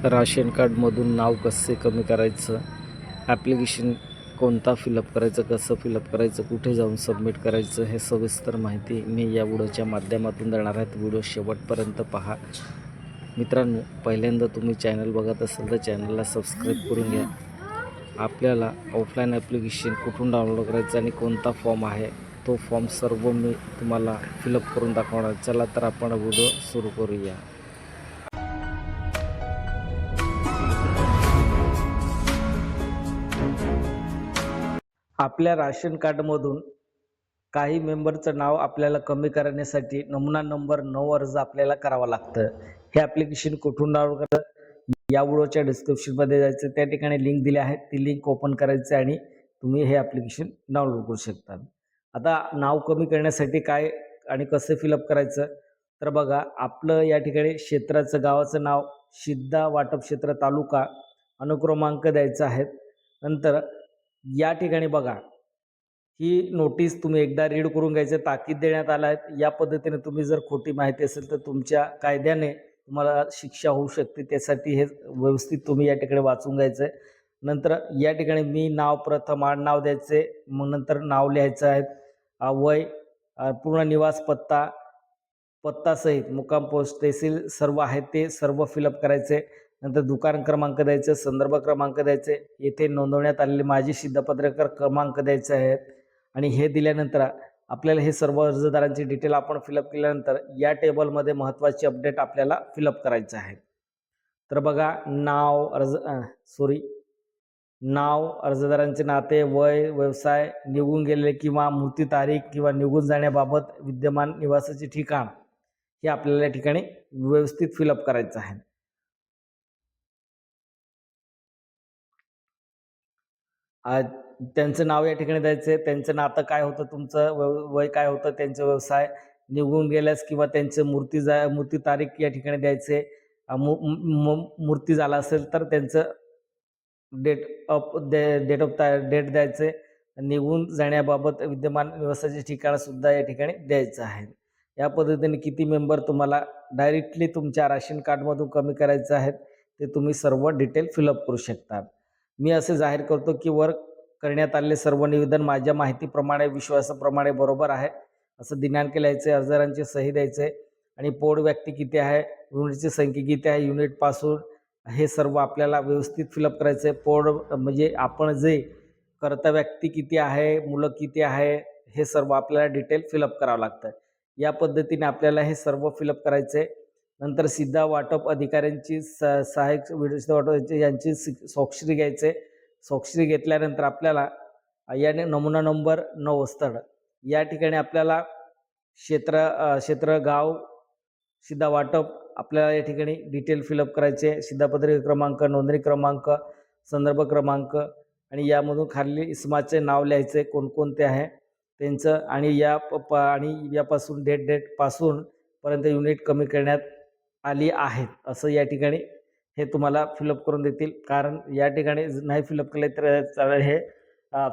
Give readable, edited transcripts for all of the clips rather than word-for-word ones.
Ration कार्डमधून नाव कसे कमी करायचं, ॲप्लिकेशन कोणता फिलअप करायचं, कसं फिलअप करायचं, कुठे जाऊन सबमिट करायचं, हे सविस्तर माहिती मी या व्हिडिओच्या माध्यमातून देणार आहे. व्हिडिओ शेवटपर्यंत पहा. मित्रांनो, पहिल्यांदा तुम्ही चॅनल बघत असाल तर चॅनलला सबस्क्राईब करून घ्या. आपल्याला ऑफलाईन ॲप्लिकेशन कुठून डाउनलोड करायचं आणि कोणता फॉर्म आहे तो फॉर्म सर्व मी तुम्हाला फिलअप करून दाखवणार. चला तर आपण व्हिडिओ सुरू करूया. आपल्या राशन कार्डमधून काही मेंबरचं नाव आपल्याला कमी करण्यासाठी नमुना नंबर 9 अर्ज आपल्याला करावा लागतं. हे ॲप्लिकेशन कुठून डाउनलोड करायचं, या व्हिडिओच्या डिस्क्रिप्शनमध्ये जायचं, त्या ठिकाणी लिंक दिली आहे, ती लिंक ओपन करायची आणि तुम्ही हे ॲप्लिकेशन डाउनलोड करू शकता. आता नाव कमी करण्यासाठी काय आणि कसं फिलअप करायचं, तर बघा, आपलं या ठिकाणी क्षेत्राचं, गावाचं नाव, शिद्दा वाटप क्षेत्र, तालुका, अनुक्रमांक द्यायचा आहे. नंतर या ठिकाणी बघा, ही नोटीस तुम्ही एकदा रीड करून घ्यायचं, ताकीद देण्यात आला आहे. या पद्धतीने तुम्ही जर खोटी माहिती असेल तर तुमच्या कायद्याने तुम्हाला शिक्षा होऊ शकते. त्यासाठी हे व्यवस्थित तुम्ही या ठिकाणी वाचून घ्यायचं आहे. नंतर या ठिकाणी मी नाव, प्रथम आडनाव द्यायचे, मग नंतर नाव लिहायचं आहे, वय, पूर्ण निवास पत्ता, पत्तासहित मुक्काम पोस्ट, तहसील सर्व आहे ते सर्व फिलअप करायचे. नंतर दुकान क्रमांक द्यायचे, संदर्भ क्रमांक द्यायचे, येथे नोंदवण्यात आलेले माझे शिधापत्रकार क्रमांक द्यायचे आहेत. आणि हे दिल्यानंतर आपल्याला हे सर्व अर्जदारांची डिटेल आपण फिलअप केल्यानंतर या टेबलमध्ये महत्त्वाची अपडेट आपल्याला फिलअप करायचं आहे. तर बघा, नाव, अर्जदारांचे नाते, वय, व्यवसाय, निघून गेलेले किंवा मृत्यू तारीख किंवा निघून जाण्याबाबत विद्यमान निवासाचे ठिकाण, हे आपल्याला या ठिकाणी व्यवस्थित फिलअप करायचं आहे. त्यांचं नाव या ठिकाणी द्यायचं, त्यांचं नातं काय होतं, तुमचं वय काय होतं, त्यांचा व्यवसाय, निघून गेल्यास किंवा त्यांचं मृत्यू तारीख या ठिकाणी द्यायचे, मृत्यू झाला असेल तर त्यांचं डेट ऑफ डेट द्यायचे, निघून जाण्याबाबत विद्यमान निवासाचे ठिकाणसुद्धा या ठिकाणी द्यायचं आहे. या पद्धतीने किती मेंबर तुम्हाला डायरेक्टली तुमच्या राशन कार्डमधून कमी करायचं आहे ते तुम्ही सर्व डिटेल फिलअप करू शकता. मी असे जाहीर करतो की वर करण्यात आलेले सर्व निवेदन माझ्या माहितीप्रमाणे, विश्वासाप्रमाणे बरोबर आहे असं दिनांक लिहायचे, अर्जदारांची सही द्यायचे आणि पोड व्यक्ती किती आहे, युनिटची संख्या किती आहे, युनिटपासून, हे सर्व आपल्याला व्यवस्थित फिलअप करायचं आहे. पोड म्हणजे आपण जे कर्ता व्यक्ती किती आहे, मुलं किती आहे, हे सर्व आपल्याला डिटेल फिलअप करावं लागतं. या पद्धतीने आपल्याला हे सर्व फिलअप करायचं आहे. नंतर सिद्धा वाटप अधिकाऱ्यांची सहाय्यक वाटप यांची स्वाक्षरी घ्यायचे. स्वाक्षरी घेतल्यानंतर आपल्याला याने नमुना नंबर 9 स्थळ या ठिकाणी आपल्याला क्षेत्र, गाव, सिद्धा वाटप आपल्याला या ठिकाणी डिटेल फिलअप करायचे. शिधापत्रिका क्रमांक, नोंदणी क्रमांक, संदर्भ क्रमांक आणि यामधून खाली इसमाचे नाव लिहायचे, कोणकोणते आहे त्यांचं, आणि यापासून डेट पासून पर्यंत युनिट कमी करण्यात आली आहेत असं या ठिकाणी हे तुम्हाला फिलअप करून देतील. कारण या ठिकाणी नाही फिलअप केले तर चालेल, हे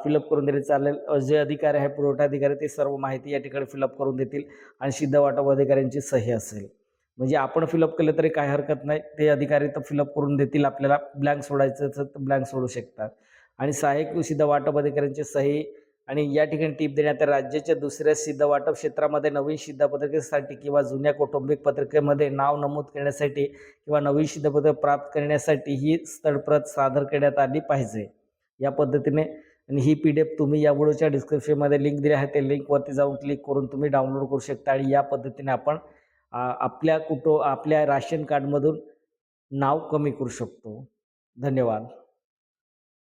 फिलअप करून दिले चालेल. जे अधिकारी आहे, पुरवठा अधिकारी, ते सर्व माहिती या ठिकाणी फिलअप करून देतील आणि सिद्धा वाटप अधिकाऱ्यांची सही असेल. म्हणजे आपण फिलअप केलं तरी काही हरकत नाही, ते अधिकारी तर फिलअप करून देतील. आपल्याला ब्लँक सोडायचं तर ब्लँक सोडू शकतात. आणि सहाय्यक सिद्धा वाटप अधिकाऱ्यांची सही. आणि या ठिकाणी टीप देण्यात, राज्याच्या दुसऱ्या सिद्धा वाटप क्षेत्रामध्ये नवीन शिधापत्रिकेसाठी किंवा जुन्या कौटुंबिक पत्रिकेमध्ये नाव नमूद करण्यासाठी किंवा नवीन शिधापत्रक प्राप्त करण्यासाठी ही स्थळप्रत सादर करण्यात आली पाहिजे. या पद्धतीने, आणि ही PDF तुम्ही या व्हिडिओच्या डिस्क्रिप्शनमध्ये लिंक दिली आहे, त्या लिंकवरती जाऊन क्लिक करून तुम्ही डाउनलोड करू शकता. आणि या पद्धतीने आपण आपल्या राशन कार्डमधून नाव कमी करू शकतो. धन्यवाद.